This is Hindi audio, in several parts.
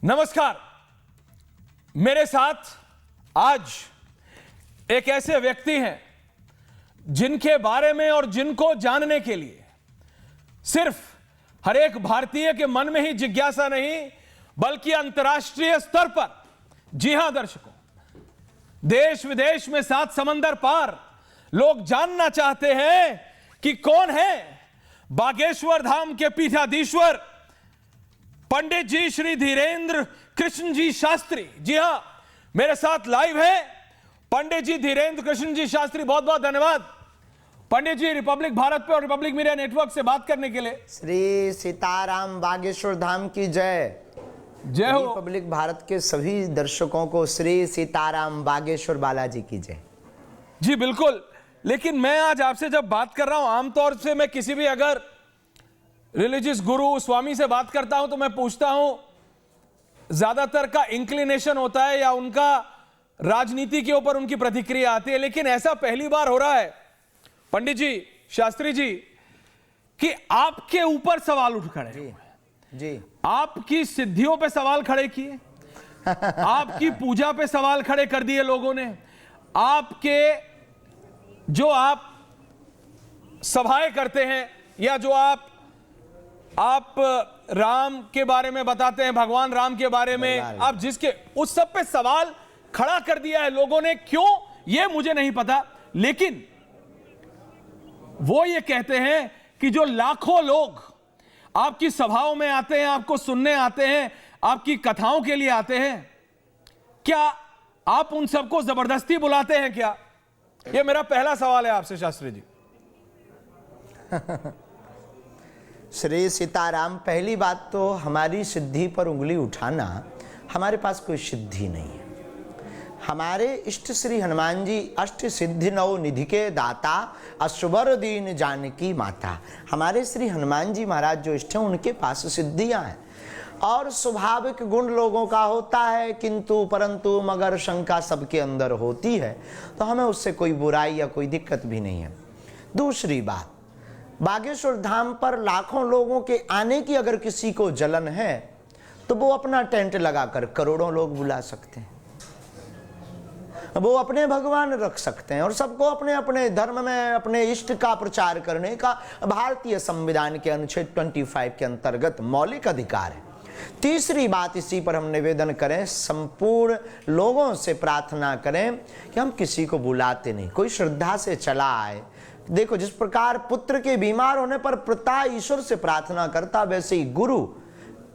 नमस्कार। मेरे साथ आज एक ऐसे व्यक्ति हैं जिनके बारे में और जिनको जानने के लिए सिर्फ हर एक भारतीय के मन में ही जिज्ञासा नहीं बल्कि अंतर्राष्ट्रीय स्तर पर, जी हां दर्शकों, देश विदेश में 7 समंदर पार लोग जानना चाहते हैं कि कौन है बागेश्वर धाम के पीठाधीश्वर पंडित जी श्री धीरेन्द्र कृष्ण जी शास्त्री। जी हां, मेरे साथ लाइव है पंडित जी धीरेन्द्र कृष्ण जी शास्त्री। बहुत बहुत धन्यवाद पंडित जी रिपब्लिक भारत पे और रिपब्लिक मीडिया नेटवर्क से बात करने के लिए। श्री सीताराम बागेश्वर धाम की जय। जय हो। रिपब्लिक भारत के सभी दर्शकों को श्री सीताराम बागेश्वर बालाजी की जय। जी बिल्कुल, लेकिन मैं आज आपसे जब बात कर रहा हूं, आमतौर से मैं किसी भी अगर रिलीजियस गुरु स्वामी से बात करता हूं तो मैं पूछता हूं, ज्यादातर का इंक्लिनेशन होता है या उनका राजनीति के ऊपर उनकी प्रतिक्रिया आती है, लेकिन ऐसा पहली बार हो रहा है पंडित जी शास्त्री जी कि आपके ऊपर सवाल उठ खड़े जी, जी। आपकी सिद्धियों पे सवाल खड़े किए, आपकी पूजा पे सवाल खड़े कर दिए लोगों ने, आपके जो आप सभाएं करते हैं या जो आप राम के बारे में बताते हैं, भगवान राम के बारे में आप जिसके, उस सब पे सवाल खड़ा कर दिया है लोगों ने। क्यों ये मुझे नहीं पता, लेकिन वो ये कहते हैं कि जो लाखों लोग आपकी सभाओं में आते हैं, आपको सुनने आते हैं, आपकी कथाओं के लिए आते हैं, क्या आप उन सबको जबरदस्ती बुलाते हैं क्या? ये मेरा पहला सवाल है आपसे शास्त्री जी। श्री सीताराम, पहली बात तो हमारी सिद्धि पर उंगली उठाना, हमारे पास कोई सिद्धि नहीं है। हमारे इष्ट श्री हनुमान जी अष्ट सिद्धि नव निधि के दाता, अश्वर दीन जानकी माता। हमारे श्री हनुमान जी महाराज जो इष्ट हैं उनके पास सिद्धियां हैं और स्वाभाविक गुण लोगों का होता है, किंतु परंतु मगर शंका सबके अंदर होती है, तो हमें उससे कोई बुराई या कोई दिक्कत भी नहीं है। दूसरी बात, बागेश्वर धाम पर लाखों लोगों के आने की अगर किसी को जलन है तो वो अपना टेंट लगाकर करोड़ों लोग बुला सकते हैं, वो अपने भगवान रख सकते हैं और सबको अपने अपने धर्म में अपने इष्ट का प्रचार करने का भारतीय संविधान के अनुच्छेद 25 के अंतर्गत मौलिक अधिकार है। तीसरी बात, इसी पर हम निवेदन करें, संपूर्ण लोगों से प्रार्थना करें कि हम किसी को बुलाते नहीं, कोई श्रद्धा से चला आए। देखो, जिस प्रकार पुत्र के बीमार होने पर पिता ईश्वर से प्रार्थना करता, वैसे ही गुरु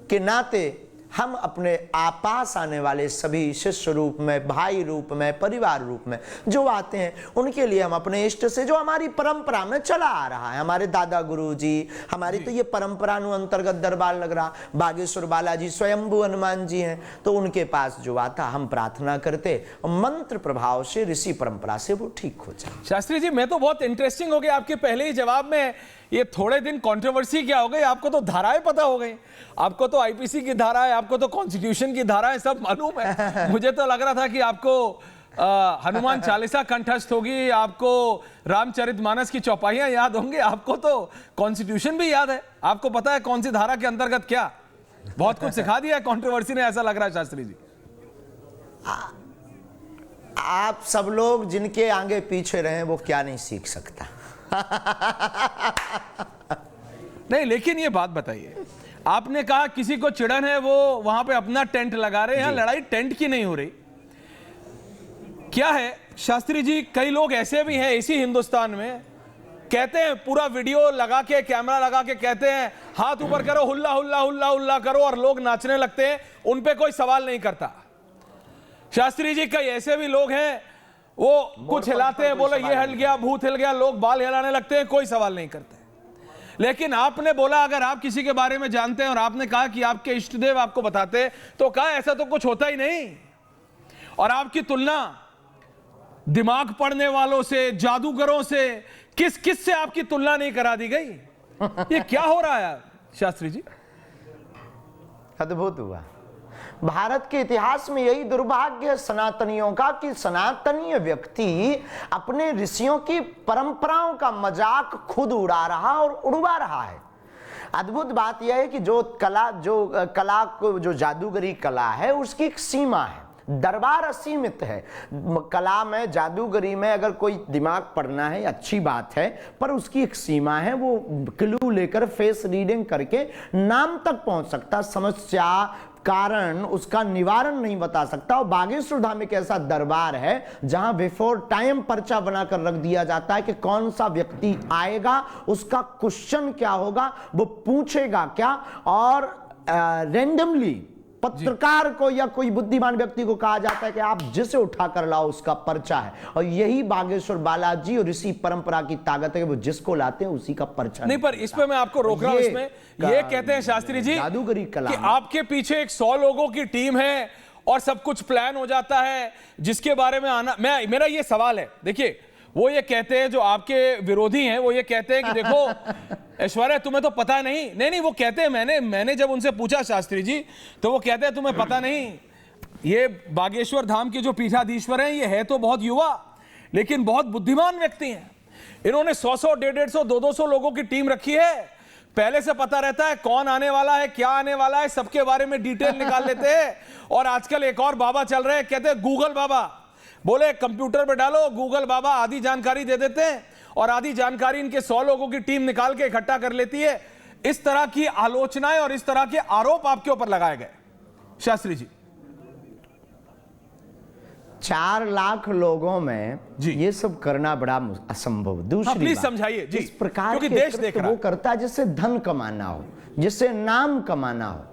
के नाते हम अपने आपास आने वाले सभी शिष्य रूप में, भाई रूप में, परिवार रूप में जो आते हैं, उनके लिए हम अपने इष्ट से, जो हमारी परंपरा में चला आ रहा है, हमारे दादा गुरु जी, हमारी तो ये परंपरा अंतर्गत दरबार लग रहा, बागेश्वर बालाजी स्वयंभू हनुमान जी हैं, तो उनके पास जो आता हम प्रार्थना करते, मंत्र प्रभाव से, ऋषि परंपरा से वो ठीक हो जाए। शास्त्री जी, मैं तो बहुत इंटरेस्टिंग हो गया आपके पहले ही जवाब में। ये थोड़े दिन कंट्रोवर्सी क्या हो गई, आपको तो धाराएं पता हो गई, आपको तो आईपीसी की धारा है, आपको तो कॉन्स्टिट्यूशन की धारा है, सब मालूम है। मुझे तो लग रहा था कि आपको हनुमान चालीसा कंठस्थ होगी, आपको रामचरितमानस की चौपाइयां याद होंगी, आपको तो कॉन्स्टिट्यूशन भी याद है, आपको पता है कौन सी धारा के अंतर्गत क्या। बहुत कुछ सिखा दिया है कंट्रोवर्सी ने, ऐसा लग रहा है शास्त्री जी। आप सब लोग जिनके आगे पीछे रहे वो क्या नहीं सीख सकता। नहीं, लेकिन ये बात बताइए, आपने कहा किसी को चिड़न है, वो वहां पे अपना टेंट लगा रहे हैं। यहां लड़ाई टेंट की नहीं हो रही, क्या है शास्त्री जी, कई लोग ऐसे भी हैं इसी हिंदुस्तान में, कहते हैं पूरा वीडियो लगा के, कैमरा लगा के कहते हैं हाथ ऊपर करो, हुल्ला हुल्ला हुल्ला हुल्ला करो, और लोग नाचने लगते हैं, उन पे कोई सवाल नहीं करता। शास्त्री जी, कई ऐसे भी लोग हैं, वो कुछ हिलाते हैं, बोले ये हिल गया, भूत हिल गया, लोग बाल हिलाने लगते हैं, कोई सवाल नहीं करते। लेकिन आपने बोला अगर आप किसी के बारे में जानते हैं और आपने कहा कि आपके इष्ट देव आपको बताते हैं, तो कहा ऐसा तो कुछ होता ही नहीं। और आपकी तुलना दिमाग पढ़ने वालों से, जादूगरों से, किस किस से आपकी तुलना नहीं करा दी गई? ये क्या हो रहा है शास्त्री जी? अद्भुत हुआ। भारत के इतिहास में यही दुर्भाग्य है सनातनियों का कि सनातनीय व्यक्ति अपने ऋषियों की परंपराओं का मजाक खुद उड़ा रहा और उड़वा रहा है। अद्भुत बात यह है कि जो कला को, जो जादूगरी कला है, उसकी एक सीमा है। दरबार असीमित है। कला में, जादूगरी में अगर कोई दिमाग पढ़ना है अच्छी बात है, पर उसकी एक सीमा है। वो क्लू लेकर फेस रीडिंग करके नाम तक पहुंच सकता, समस्या कारण उसका निवारण नहीं बता सकता। और बागेश्वर धाम एक ऐसा दरबार है जहां बिफोर टाइम पर्चा बनाकर रख दिया जाता है कि कौन सा व्यक्ति आएगा, उसका क्वेश्चन क्या होगा, वो पूछेगा क्या, और रैंडमली पत्रकार को या कोई बुद्धिमान व्यक्ति को कहा जाता है कि आप जिसे उठा कर लाओ उसका पर्चा है। और यही बागेश्वर बालाजी और इसी परंपरा की ताकत है कि वो जिसको लाते हैं उसी का पर्चा नहीं। पर इस पे मैं आपको रोक रहा हूं। इसमें ये कहते हैं शास्त्री जी जादूगरी कला कि आपके पीछे एक 100 लोगों की टीम है और सब कुछ प्लान हो जाता है, जिसके बारे में मेरा ये सवाल है। देखिए, वो ये कहते हैं, जो आपके विरोधी हैं, वो ये कहते हैं कि देखो ऐश्वर्या, तुम्हें तो पता नहीं, वो कहते हैं, मैंने जब उनसे पूछा शास्त्री जी, तो वो कहते हैं तुम्हें पता नहीं, ये बागेश्वर धाम के जो पीठाधीश्वर हैं, ये है तो बहुत युवा लेकिन बहुत बुद्धिमान व्यक्ति हैं। इन्होंने 100-100, 150-150, 200 लोगों की टीम रखी है। पहले से पता रहता है कौन आने वाला है, क्या आने वाला है, सबके बारे में डिटेल निकाल लेते हैं। और आजकल एक और बाबा चल रहे हैं, कहते हैं गूगल बाबा। बोले कंप्यूटर पे डालो गूगल बाबा, आधी जानकारी दे देते हैं और आधी जानकारी इनके 100 लोगों की टीम निकाल के इकट्ठा कर लेती है। इस तरह की आलोचनाएं और इस तरह के आरोप आपके ऊपर लगाए गए शास्त्री जी। 4 लाख लोगों में ये सब करना बड़ा असंभव। दूसरी प्लीज समझाइए जी, इस प्रकार क्योंकि के देश देख रहा वो करता है जिससे धन कमाना हो, जिससे नाम कमाना हो।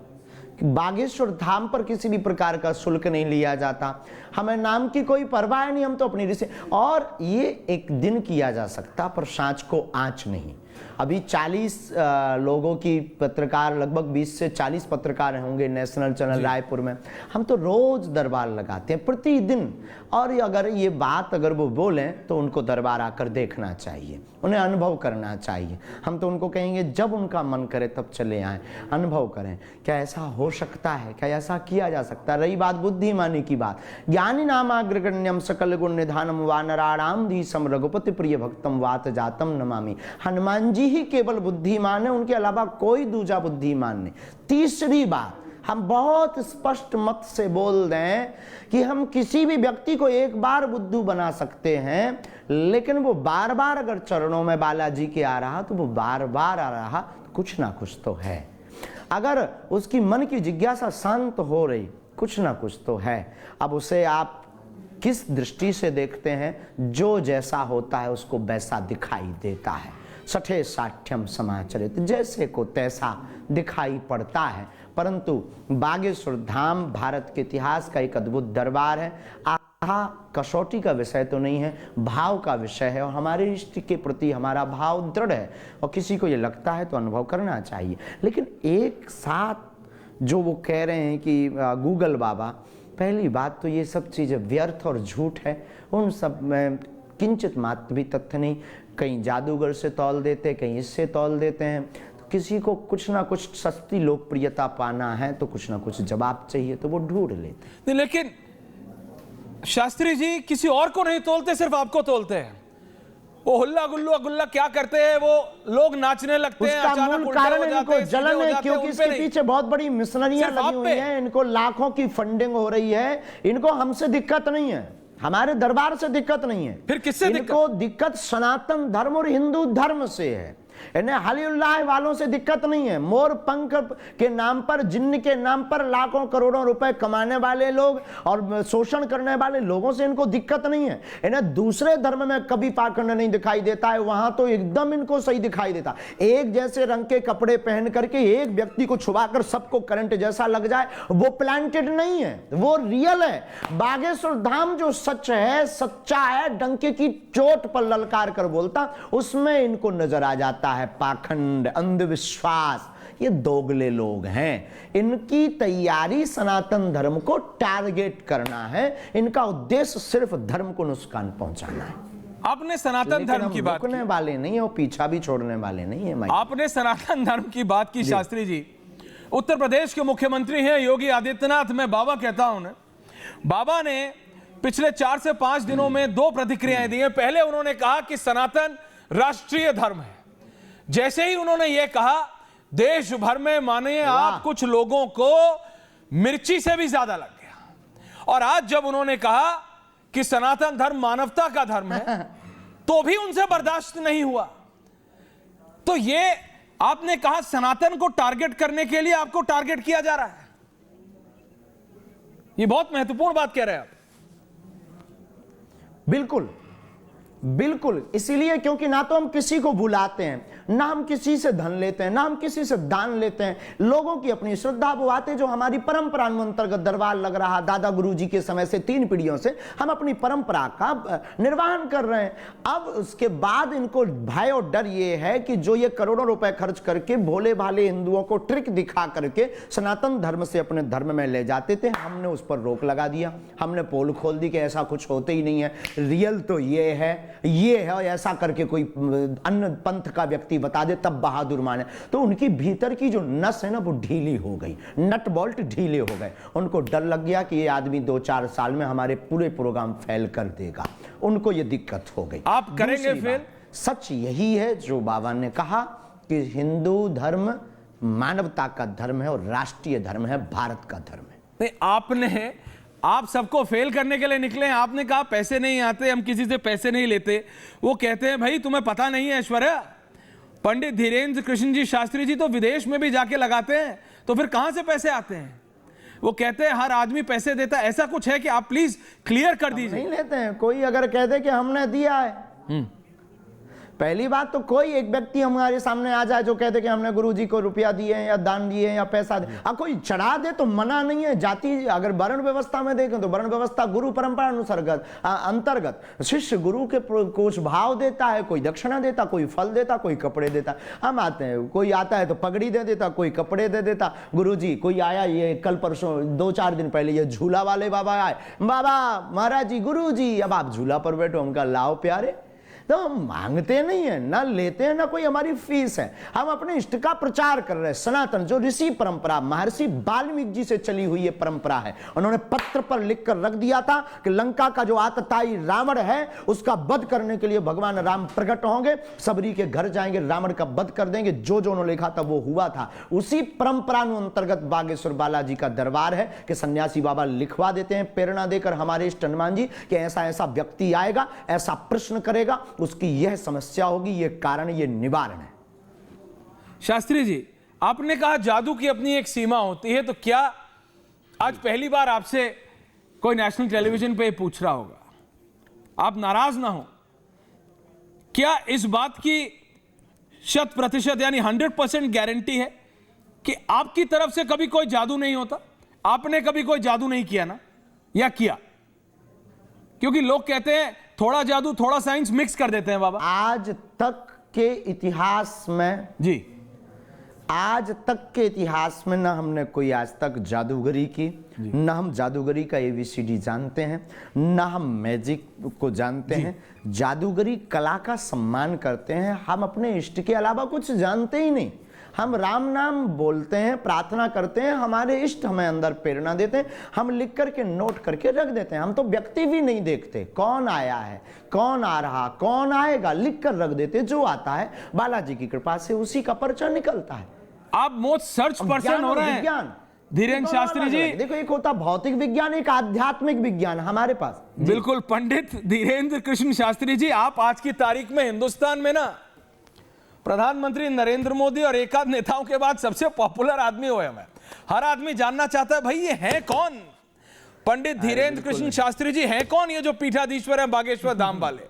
बागेश्वर धाम पर किसी भी प्रकार का शुल्क नहीं लिया जाता, हमें नाम की कोई परवाह नहीं, हम तो अपनी रीति। और ये एक दिन किया जा सकता, पर सांच को आंच नहीं। अभी 40 लोगों की पत्रकार, लगभग 20 से 40 पत्रकार होंगे नेशनल चैनल रायपुर में। हम तो रोज दरबार लगाते हैं प्रतिदिन। और अगर ये बात अगर वो बोलें तो उनको दरबार आकर देखना चाहिए, उन्हें अनुभव करना चाहिए। हम तो उनको कहेंगे जब उनका मन करे तब चले आएं, अनुभव करें। क्या ऐसा हो सकता है? क्या ऐसा किया जा सकता है? रही बात बुद्धिमानी की बात, ज्ञानी नामाग्रगण्यम सकल गुण निधानम वानराणाम धीसम रघुपति प्रिय भक्तम वात जातम नमामि। हनुमान जी ही केवल बुद्धिमान है, उनके अलावा कोई दूजा बुद्धिमान नहीं। तीसरी बात, हम बहुत स्पष्ट मत से बोल दें कि हम किसी भी व्यक्ति को एक बार बुद्धू बना सकते हैं, लेकिन वो बार बार अगर चरणों में बालाजी के आ रहा तो वो बार बार आ रहा, कुछ ना कुछ तो है। अगर उसकी मन की जिज्ञासा शांत हो रही, कुछ ना कुछ तो है। अब उसे आप किस दृष्टि से देखते हैं, जो जैसा होता है उसको वैसा दिखाई देता है। सठे साठ्यम समाचरित, जैसे को तैसा दिखाई पड़ता है। परंतु बागेश्वर धाम भारत के इतिहास का एक अद्भुत दरबार है। कसौटी का विषय तो नहीं है, भाव का विषय है। और हमारे इष्ट के प्रति हमारा भाव दृढ़ है और किसी को ये लगता है तो अनुभव करना चाहिए। लेकिन एक साथ जो वो कह रहे हैं कि गूगल बाबा, पहली बात तो ये सब चीज़ें व्यर्थ और झूठ है। उन सब में किंचित मात्र भी तथ्य नहीं। कहीं जादूगर से तौल देते, कहीं इससे तौल देते हैं। तो किसी को कुछ ना कुछ सस्ती लोकप्रियता पाना है तो कुछ ना कुछ जवाब चाहिए, तो वो ढूंढ लेते नहीं। लेकिन शास्त्री जी किसी और को नहीं तोलते, सिर्फ आपको तोलते हैं। वो हुल्ला गुल्लू गुल्ला क्या करते हैं, वो लोग नाचने लगते हैं, उसका मूल कारण इनको जलन है, क्योंकि इसके पीछे बहुत बड़ी मिशनरियां लगी हुई हैं। इनको लाखों की फंडिंग हो रही है। इनको हमसे दिक्कत नहीं है, हमारे दरबार से दिक्कत नहीं है। फिर किससे इनको दिक्कत सनातन धर्म और हिंदू धर्म से है। इन्हें हलीउल्लाह वालों से दिक्कत नहीं है। मोर पंख के नाम पर, जिन्न के नाम पर लाखों करोड़ों रुपए कमाने वाले लोग और शोषण करने वाले लोगों से इनको दिक्कत नहीं है। इन्हें दूसरे धर्म में कभी पाखंड नहीं दिखाई देता है, वहां तो एकदम इनको सही दिखाई देता। एक जैसे रंग के कपड़े पहन करके एक व्यक्ति को छुपाकर सबको करंट जैसा लग जाए, वो प्लांटेड नहीं है, वो रियल है। बागेश्वर धाम जो सच है, सच्चा है, डंके की चोट पर ललकार कर बोलता, उसमें इनको नजर आ जाता है पाखंड, अंधविश्वास। ये दोगले लोग हैं। इनकी तैयारी सनातन धर्म को टारगेट करना है। इनका उद्देश्य सिर्फ धर्म को नुकसान पहुंचाना है। आपने सनातन धर्म की बात करने वाले नहीं है और पीछा भी छोड़ने वाले नहीं है। आपने सनातन धर्म की बात की शास्त्री जी। उत्तर प्रदेश के मुख्यमंत्री हैं योगी आदित्यनाथ। मैं बाबा कहता हूं ना, बाबा ने पिछले 4 से 5 दिनों में 2 प्रतिक्रियाएं दी हैं। पहले उन्होंने कहा कि सनातन राष्ट्रीय धर्म है। जैसे ही उन्होंने यह कहा, देश भर में मानिए आप कुछ लोगों को मिर्ची से भी ज्यादा लग गया। और आज जब उन्होंने कहा कि सनातन धर्म मानवता का धर्म है तो भी उनसे बर्दाश्त नहीं हुआ। तो ये आपने कहा सनातन को टारगेट करने के लिए आपको टारगेट किया जा रहा है। ये बहुत महत्वपूर्ण बात कह रहे हैं आप। बिल्कुल बिल्कुल, इसीलिए क्योंकि ना तो हम किसी को बुलाते हैं, ना हम किसी से धन लेते हैं, ना हम किसी से दान लेते हैं। लोगों की अपनी श्रद्धा वो बातें जो हमारी परंपरा अंतर्गत दरबार लग रहा, दादा गुरुजी के समय से 3 पीढ़ियों से हम अपनी परंपरा का निर्वहन कर रहे हैं। अब उसके बाद इनको भय और डर ये है कि जो ये करोड़ों रुपए खर्च करके भोले भाले हिंदुओं को ट्रिक दिखा करके सनातन धर्म से अपने धर्म में ले जाते थे, हमने उस पर रोक लगा दिया। हमने पोल खोल दी कि ऐसा कुछ होते ही नहीं है, रियल तो ये है और ऐसा करके कोई अन्य पंथ का व्यक्ति बता दे तब बहादुर माने। तो उनकी भीतर की जो नस है ना वो ढीली हो गई, नट बोल्ट ढीले हो गए। उनको डर लग गया कि ये आदमी 2-4 साल में हमारे पूरे प्रोग्राम फेल कर देगा। उनको ये दिक्कत हो गई। आप करेंगे फेल? सच यही है जो बाबा ने कहा कि हिंदू धर्म मानवता का धर्म है और राष्ट्रीय धर्म है, भारत का धर्म है। नहीं, आप सबको फेल करने के लिए निकले। आपने कहा पैसे नहीं आते, हम किसी से पैसे नहीं लेते। वो कहते हैं भाई तुम्हें पता नहीं है ऐश्वर्या, पंडित धीरेन्द्र कृष्ण जी शास्त्री जी तो विदेश में भी जाके लगाते हैं, तो फिर कहां से पैसे आते हैं? वो कहते हैं हर आदमी पैसे देता है। ऐसा कुछ है कि आप प्लीज क्लियर कर दीजिए। नहीं लेते हैं। कोई अगर कह दे कि हमने दिया है, पहली बात तो कोई एक व्यक्ति हमारे सामने आ जाए जो कहते कि हमने गुरुजी को रुपया दिए या दान दिए या पैसा दिए, अब कोई चढ़ा दे तो मना नहीं है। जाति अगर वर्ण व्यवस्था में देखें तो वर्ण व्यवस्था गुरु परंपरा अंतर्गत शिष्य गुरु के कुछ भाव देता है, कोई दक्षिणा देता, कोई फल देता, कोई कपड़े देता। हम आते हैं, कोई आता है तो पगड़ी दे देता, कोई कपड़े दे देता। गुरुजी कोई आया, ये कल परसों 2-4 दिन पहले ये झूला वाले बाबा आए, बाबा महाराज जी गुरुजी अब आप झूला पर बैठो। उनका लाओ प्यारे। तो हम मांगते नहीं है, ना लेते हैं, ना कोई हमारी फीस है। हम अपने इष्ट का प्रचार कर रहे हैं। सनातन जो ऋषि परंपरा महर्षि वाल्मीकि जी से चली हुई ये परंपरा है। उन्होंने पत्र पर लिखकर रख दिया था कि लंका का जो आतताई रावण है उसका वध करने के लिए भगवान राम प्रकट होंगे, सबरी के घर जाएंगे, रावण का वध कर देंगे। जो जो उन्होंने लिखा था वो हुआ था। उसी परंपरा अंतर्गत बागेश्वर बालाजी का दरबार है कि सन्यासी बाबा लिखवा देते हैं प्रेरणा देकर हमारे इष्ट हनुमान जी कि ऐसा ऐसा व्यक्ति आएगा, ऐसा प्रश्न करेगा, उसकी यह समस्या होगी, यह कारण, यह निवारण है। शास्त्री जी, आपने कहा जादू की अपनी एक सीमा होती है, तो क्या आज पहली बार आपसे कोई नेशनल टेलीविजन पे पूछ रहा होगा, आप नाराज ना हो, क्या इस बात की 100% यानी 100% गारंटी है कि आपकी तरफ से कभी कोई जादू नहीं होता? आपने कभी कोई जादू नहीं किया ना, या किया? क्योंकि लोग कहते हैं थोड़ा जादू थोड़ा साइंस मिक्स कर देते हैं बाबा। आज तक के इतिहास में जी, आज तक के इतिहास में ना हमने कोई आज तक जादूगरी की, ना हम जादूगरी का ABCD जानते हैं, ना हम मैजिक को जानते हैं। जादूगरी कला का सम्मान करते हैं। हम अपने इष्ट के अलावा कुछ जानते ही नहीं। हम राम नाम बोलते हैं, प्रार्थना करते हैं, हमारे इष्ट हमें अंदर प्रेरणा देते हैं, हम लिख करके नोट करके रख देते हैं। हम तो व्यक्ति भी नहीं देखते, कौन आया है, कौन आ रहा, कौन आएगा, लिख कर रख देते। जो आता है बालाजी की कृपा से उसी का परिचय निकलता है। आप मोस्ट सर्च पर्सन हो रहे हैं विज्ञान धीरेन्द्र शास्त्री जी। देखो एक होता भौतिक विज्ञान, एक आध्यात्मिक विज्ञान हमारे पास। बिल्कुल पंडित धीरेन्द्र कृष्ण शास्त्री जी, आप आज की तारीख में हिंदुस्तान में ना प्रधानमंत्री नरेंद्र मोदी और एक आध नेताओं के बाद सबसे पॉपुलर आदमी हुए हैं। हर आदमी जानना चाहता है भाई ये हैं कौन, पंडित धीरेन्द्र कृष्ण शास्त्री जी हैं कौन, ये जो पीठाधीश्वर है बागेश्वर धाम वाले।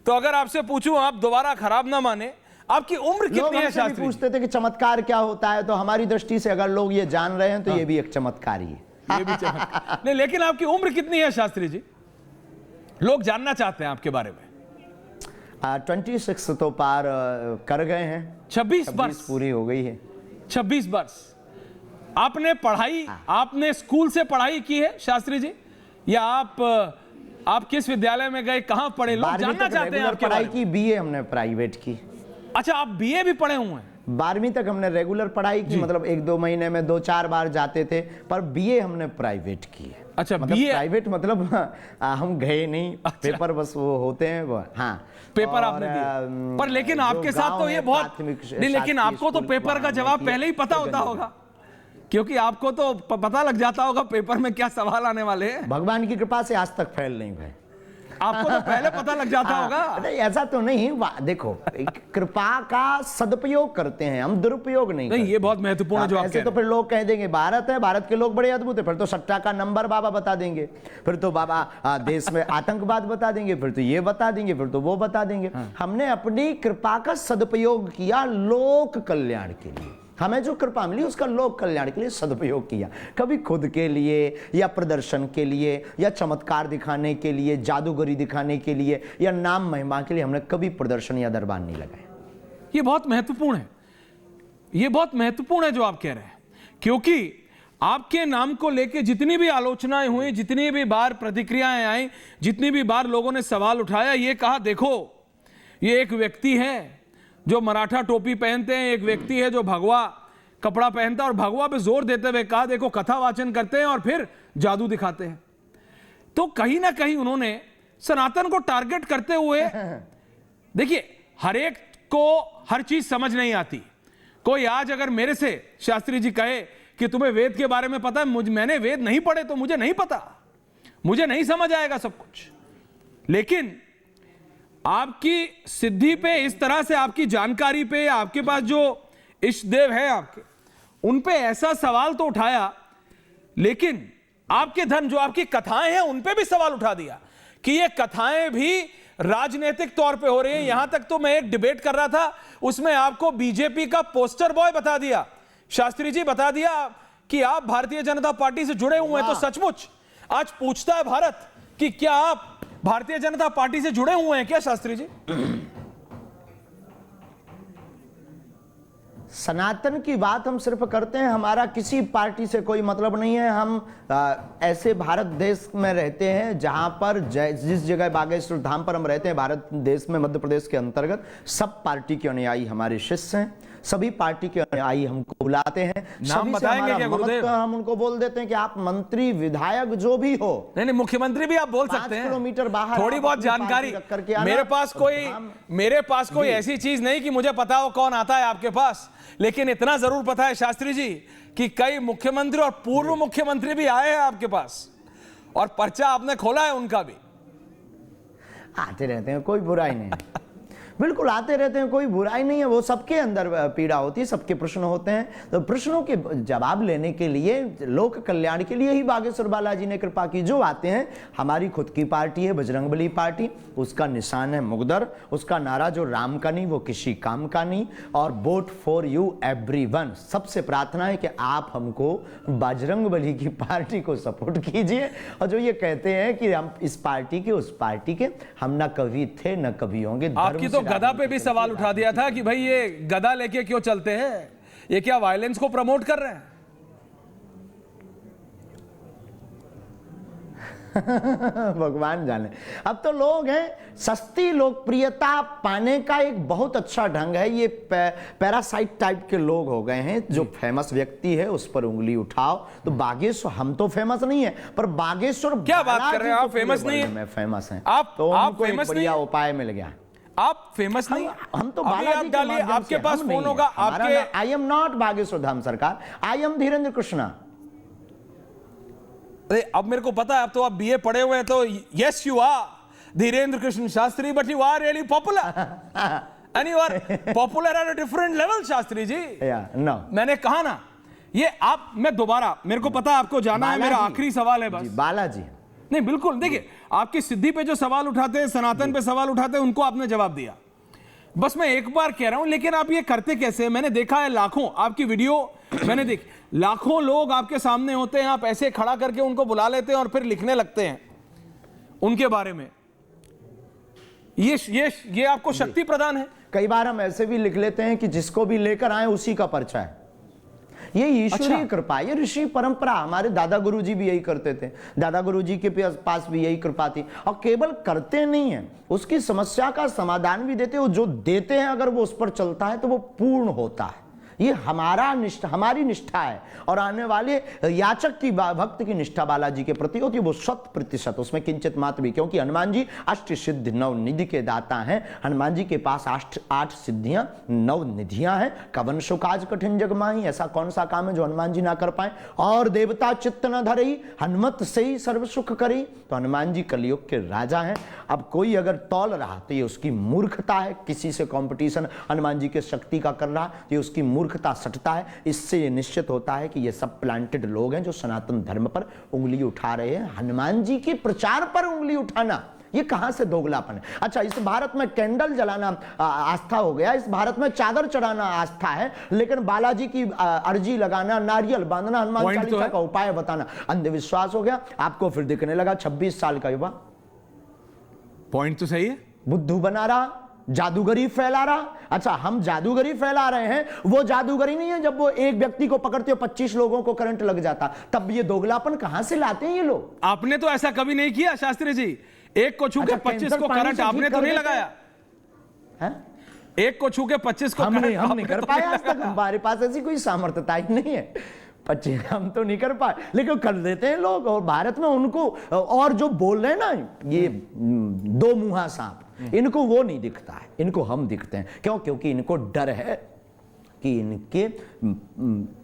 तो अगर आपसे पूछूं, आप दोबारा खराब ना माने, आपकी उम्र कितनी है शास्त्री? पूछते थे कि चमत्कार क्या होता है, तो हमारी दृष्टि से अगर लोग ये जान रहे हैं तो ये भी एक चमत्कार ही है। ये भी चमत्कार नहीं, लेकिन आपकी उम्र कितनी है शास्त्री जी? लोग जानना चाहते हैं आपके बारे में। 26 तो पार कर गए हैं। 26 वर्ष पूरी हो गई है। 26 वर्ष आपने पढ़ाई, आपने स्कूल से पढ़ाई की है शास्त्री जी, या आप किस विद्यालय में गए, कहां पढ़े? लोग जानना चाहते हैं आपके पढ़ाई की। BA हमने प्राइवेट की। अच्छा, आप BA भी पढ़े हुए हैं? 12वीं तक हमने रेगुलर पढ़ाई की, मतलब 1-2 महीने में 2-4 बार जाते थे, पर बीए हमने प्राइवेट की है। अच्छा, मतलब बीए प्राइवेट मतलब हम गए नहीं। अच्छा। पेपर बस वो होते हैं वो, हाँ पेपर आपने दिए, पर लेकिन आपके साथ तो ये बहुत नहीं, लेकिन आपको तो पेपर का जवाब पहले ही पता होता होगा, क्योंकि आपको तो पता लग जाता होगा पेपर में क्या सवाल आने वाले हैं। भगवान की कृपा से आज तक फेल नहीं हुए। आपको तो पहले पता लग जाता होगा। नहीं, ऐसा तो नहीं। देखो, कृपा का सदुपयोग करते हैं हम, दुरुपयोग नहीं ये बहुत महत्वपूर्ण है जो आप ऐसे तो फिर लोग कह देंगे भारत है, भारत के लोग बड़े अद्भुत है, फिर तो सट्टा का नंबर बाबा बता देंगे, फिर तो बाबा देश में आतंकवाद बता देंगे, फिर तो ये बता देंगे, फिर तो वो बता देंगे। हमने अपनी कृपा का सदुपयोग किया लोक कल्याण के लिए। हमें जो कृपा मिली उसका लोक कल्याण के लिए सदुपयोग किया। कभी खुद के लिए या प्रदर्शन के लिए या चमत्कार दिखाने के लिए, जादूगरी दिखाने के लिए या नाम महिमा के लिए हमने कभी प्रदर्शन या दरबार नहीं लगाए। ये बहुत महत्वपूर्ण है, ये बहुत महत्वपूर्ण है जो आप कह रहे हैं, क्योंकि आपके नाम को लेके जितनी भी आलोचनाएं हुई, जितनी भी बार प्रतिक्रियाएं आई, जितनी भी बार लोगों ने सवाल उठाया, ये कहा देखो ये एक व्यक्ति है जो मराठा टोपी पहनते हैं, एक व्यक्ति है जो भगवा कपड़ा पहनता है, और भगवा पे जोर देते हुए कहा देखो कथा वाचन करते हैं और फिर जादू दिखाते हैं। तो कहीं ना कहीं उन्होंने सनातन को टारगेट करते हुए, देखिए हर एक को हर चीज समझ नहीं आती। कोई आज अगर मेरे से शास्त्री जी कहे कि तुम्हें वेद के बारे में पता है, मैंने वेद नहीं पढ़े तो मुझे नहीं पता, मुझे नहीं समझ आएगा सब कुछ। लेकिन आपकी सिद्धि पे, इस तरह से आपकी जानकारी पे, आपके पास जो इष्ट देव है आपके, उन पे ऐसा सवाल तो उठाया, लेकिन आपके धर्म जो आपकी कथाएं हैं उन पे भी सवाल उठा दिया कि ये कथाएं भी राजनीतिक तौर पे हो रही हैं। यहां तक तो मैं एक डिबेट कर रहा था, उसमें आपको बीजेपी का पोस्टर बॉय बता दिया, शास्त्री जी बता दिया कि आप भारतीय जनता पार्टी से जुड़े हुए हैं। तो सचमुच आज पूछता है भारत कि क्या आप भारतीय जनता पार्टी से जुड़े हुए हैं क्या शास्त्री जी? सनातन की बात हम सिर्फ करते हैं, हमारा किसी पार्टी से कोई मतलब नहीं है। हम ऐसे भारत देश में रहते हैं जहां पर जिस जगह बागेश्वर धाम पर हम रहते हैं, भारत देश में मध्य प्रदेश के अंतर्गत सब पार्टी के अनुयायी हमारे शिष्य हैं, सभी पार्टी के अनुयायी हमको बुलाते हैं। नाम बताएंगे क्या गुरुदेव? हम उनको बोल देते हैं कि आप मंत्री विधायक जो भी हो, नहीं मुख्यमंत्री भी आप बोल सकते हैं, 5 किलोमीटर बाहर थोड़ी बहुत जानकारी मेरे पास कोई ऐसी चीज नहीं कि मुझे पता हो कौन आता है आपके पास, लेकिन इतना जरूर पता है शास्त्री जी कि कई मुख्यमंत्री और पूर्व मुख्यमंत्री भी आए हैं आपके पास, और पर्चा आपने खोला है उनका भी। आते रहते हैं, कोई बुराई नहीं बिल्कुल आते रहते हैं, कोई बुराई नहीं है। वो सबके अंदर पीड़ा होती है, सबके प्रश्न होते हैं, तो प्रश्नों के जवाब लेने के लिए, लोक कल्याण के लिए ही बागेश्वर बालाजी ने कृपा की। जो आते हैं, हमारी खुद की पार्टी है बजरंगबली पार्टी, उसका निशान है मुगदर, उसका नारा जो राम का नहीं वो किसी काम का नहीं, और वोट फॉर यू एवरीवन। सबसे प्रार्थना है कि आप हमको बजरंगबली की पार्टी को सपोर्ट कीजिए। और जो ये कहते हैं कि हम इस पार्टी के उस पार्टी के, हम न कभी थे न कभी होंगे। आपकी तो गदा पे भी सवाल उठा दिया था कि भाई ये गदा लेके क्यों चलते हैं, ये क्या वायलेंस को प्रमोट कर रहे हैं? भगवान जाने। अब तो लोग हैं, सस्ती लोकप्रियता पाने का एक बहुत अच्छा ढंग है, ये पैरासाइट टाइप के लोग हो गए हैं। जो फेमस व्यक्ति है उस पर उंगली उठाओ। तो बागेश्वर, हम तो फेमस नहीं है, पर बागेश्वर क्या बात कर रहे हैं आप? फेमस नहीं है, फेमस है। आप फेमस नहीं, बढ़िया उपाय मिल गया। आप फेमस नहीं, हम तो आप डालिए, आपके पास फोन होगा आपके। I am not Bageshwar Dham सरकार, आई एम धीरेन्द्र कृष्णा। अरे अब मेरे को पता है, अब तो आप बीए पढ़े हुए हैं, तो yes you are Dhirendra Krishna Shastri, but you are really popular and you are popular at a different level Shastri ji. No, मैंने कहा ना, ये आप, मैं दोबारा, मेरे को पता है आपको जाना है, मेरा आखिरी सवाल है बस। बालाजी नहीं बिल्कुल, देखिए आपकी सिद्धि पे जो सवाल उठाते हैं, सनातन पे सवाल उठाते हैं, उनको आपने जवाब दिया। बस मैं एक बार कह रहा हूं, लेकिन आप ये करते कैसे? मैंने देखा है लाखों, आपकी वीडियो मैंने देखी, लाखों लोग आपके सामने होते हैं, आप ऐसे खड़ा करके उनको बुला लेते हैं और फिर लिखने लगते हैं उनके बारे में। ये आपको शक्ति प्रदान है। कई बार हम ऐसे भी लिख लेते हैं कि जिसको भी लेकर आए उसी का पर्चा है। ये ईश्वरीय कृपा, ये ऋषि परंपरा। हमारे दादा गुरु जी भी यही करते थे, दादा गुरु जी के पास भी यही कृपा थी। और केवल करते नहीं है, उसकी समस्या का समाधान भी देते हैं। जो देते हैं अगर वो उस पर चलता है तो वो पूर्ण होता है। ये हमारी निष्ठा है, और आने वाले याचक की भक्त की निष्ठा बालाजी के प्रति होती है वो 100%, उसमें किंचित मात्र भी। क्योंकि हनुमान जी अष्ट सिद्धि 9 निधि के दाता हैं। हनुमान जी के पास 8 सिद्धियां 9 निधियां हैं। कवन सुकाज कठिन जग माही, ऐसा कौन सा काम है जो हनुमान जी ना कर पाए। और देवता चित्त न धरई, हनुमत से ही सर्व सुख करी। तो हनुमान जी कलयुग के राजा हैं। अब कोई अगर तौल रहा तो ये उसकी मूर्खता है, किसी से कंपटीशन हनुमान जी के शक्ति का कर रहा तो ये उसकी मूर्खता सटता है। इससे ये निश्चित होता है कि ये सब प्लांटेड लोग हैं जो सनातन धर्म पर उंगली उठा रहे हैं। हनुमान जी के प्रचार पर उंगली उठाना, ये कहां से दोगलापन है। अच्छा, इस भारत में कैंडल जलाना आस्था हो गया, इस भारत में चादर चढ़ाना आस्था है, लेकिन बालाजी की अर्जी लगाना, नारियल बांधना, हनुमान चालीसा का उपाय बताना अंधविश्वास हो गया। आपको फिर दिखने लगा 26 साल का युवा, पॉइंट तो सही है, बुद्धू बना रहा, जादूगरी फैला रहा। अच्छा, हम जादूगरी फैला रहे हैं, वो जादूगरी नहीं है जब वो एक व्यक्ति को पकड़ते हो 25 लोगों को करंट लग जाता। तब ये दोगलापन कहां से लाते हैं ये लोग। आपने तो ऐसा कभी नहीं किया शास्त्री जी, एक को छू के 25 को करंट आपने तो नहीं लगाया है? एक को छू के 25 को हम नहीं कर पाए आज तक, लगाया। हमारे पास ऐसी कोई सामर्थ्यता ही नहीं है। 25 हम तो नहीं कर पाए, लेकिन कर देते हैं लोग। और भारत में उनको, और जो बोल रहे हैं ना ये दो मुंहा सांप, इनको वो नहीं दिखता है, इनको हम दिखते हैं। क्यों? क्योंकि इनको डर है कि इनके,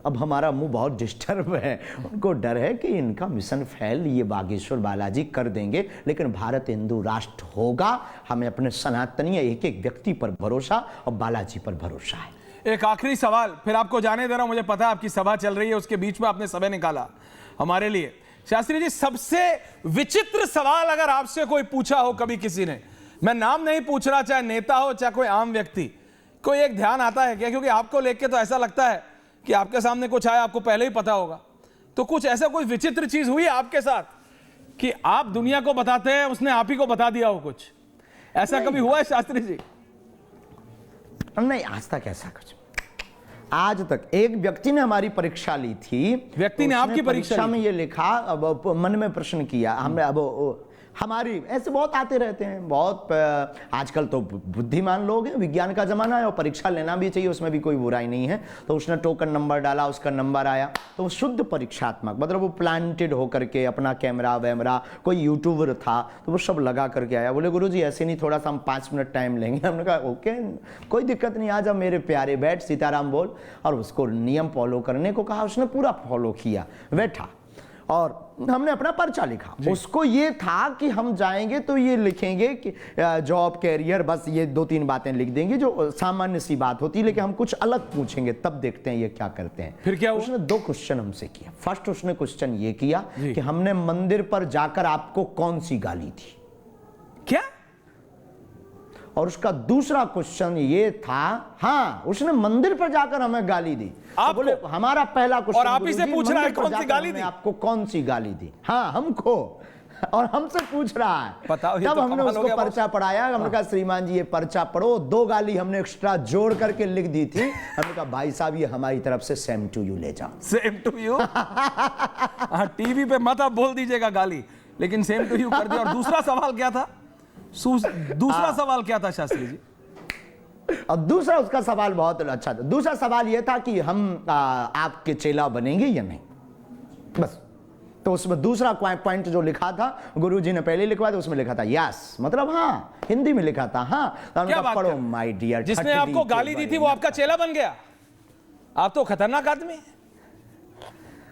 अब हमारा मुंह बहुत डिस्टर्ब है, उनको डर है कि इनका मिशन फेल ये बागेश्वर बालाजी कर देंगे। लेकिन भारत हिंदू राष्ट्र होगा, हमें अपने सनातनी एक एक व्यक्ति पर भरोसा और बालाजी पर भरोसा है। एक आखिरी सवाल, फिर आपको जाने दे रहा हूं। मुझे पता है आपकी सभा चल रही है, उसके बीच में आपने समय निकाला हमारे लिए। शास्त्री जी, सबसे विचित्र सवाल अगर आपसे कोई पूछा हो कभी किसी ने, मैं नाम नहीं पूछ रहा, चाहे नेता हो चाहे कोई आम व्यक्ति, कोई एक ध्यान आता है क्या? क्योंकि आपको लेके तो ऐसा लगता है कि आपके सामने कुछ आया, आपको पहले ही पता होगा। तो कुछ ऐसा कोई विचित्र चीज हुई आपके साथ कि आप दुनिया को बताते हैं, उसने आप ही को बता दिया हो? कुछ ऐसा कभी हुआ है शास्त्री जी? नहीं, आज तक ऐसा कुछ, आज तक एक व्यक्ति ने हमारी परीक्षा ली थी। व्यक्ति ने आपकी परीक्षा में ये लिखा, अब मन में प्रश्न किया हमने, अब हमारी ऐसे बहुत आते रहते हैं, बहुत आजकल तो बुद्धिमान लोग हैं, विज्ञान का जमाना है और परीक्षा लेना भी चाहिए, उसमें भी कोई बुराई नहीं है। तो उसने टोकन नंबर डाला, उसका नंबर आया, तो वो शुद्ध परीक्षात्मक, मतलब वो प्लांटेड होकर के अपना कैमरा वैमरा, कोई यूट्यूबर था तो वो सब लगा करके आया। बोले गुरुजी ऐसे नहीं, थोड़ा सा हम 5 मिनट टाइम लेंगे। हमने कहा ओके, कोई दिक्कत नहीं, आ जा मेरे प्यारे, बैठ, सीताराम बोल। और उसको नियम फॉलो करने को कहा, उसने पूरा फॉलो किया, बैठा और हमने अपना पर्चा लिखा। उसको ये था कि हम जाएंगे तो ये लिखेंगे कि जॉब, कैरियर, बस ये 2-3 बातें लिख देंगे जो सामान्य सी बात होती है, लेकिन हम कुछ अलग पूछेंगे, तब देखते हैं ये क्या करते हैं। फिर क्या हुआ? उसने 2 क्वेश्चन हमसे किया। फर्स्ट उसने क्वेश्चन ये किया कि हमने मंदिर पर जाकर आपको कौन सी गाली थी, क्या? और उसका दूसरा क्वेश्चन ये था, हाँ उसने मंदिर पर जाकर हमें गाली दी। आप बोले हमारा पहला क्वेश्चन, और आप ही से पूछ रहा है कौन सी गाली दी, आपको कौन सी गाली दी? हाँ हमको, और हमसे पूछ रहा है। तब हमने उसको पर्चा पढ़ाया। हमने कहा श्रीमान जी ये पर्चा पढ़ो, 2 गाली हमने एक्स्ट्रा जोड़ करके लिख दी थी। हमने कहा भाई साहब ये हमारी तरफ से सेम टू यू ले जाओ। Same to you? हाँ, टीवी पे मत आप बोल दीजिएगा गाली, लेकिन सेम टू यू कर दिया। और दूसरा सवाल क्या था? दूसरा सवाल क्या था शास्त्री जी? और दूसरा उसका सवाल बहुत अच्छा था। दूसरा सवाल यह था कि हम आपके चेला बनेंगे या नहीं, बस। तो उसमें दूसरा पॉइंट जो लिखा था, गुरुजी ने पहले लिखवाया था, उसमें लिखा था यस, मतलब हाँ, हिंदी में लिखा था हाँ। क्या बात पढ़ो माय डियर, जिसने आपको गाली दी थी वो आपका चेला बन गया? आप तो खतरनाक आदमी।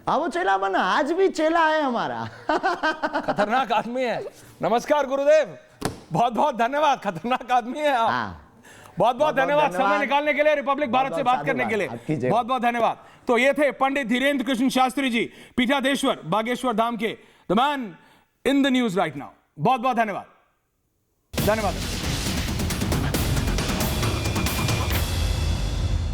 हाँ वो चेला बना, आज भी चेला है हमारा। खतरनाक आदमी है। नमस्कार गुरुदेव, बहुत बहुत धन्यवाद। खतरनाक आदमी है आप। हाँ। बहुत बहुत धन्यवाद समय निकालने के लिए, रिपब्लिक भारत से बात करने के लिए बहुत बहुत धन्यवाद। तो ये थे पंडित धीरेन्द्र कृष्ण शास्त्री जी, पीठाधीश्वर बागेश्वर धाम के, the man in the news right now. बहुत बहुत धन्यवाद। धन्यवाद।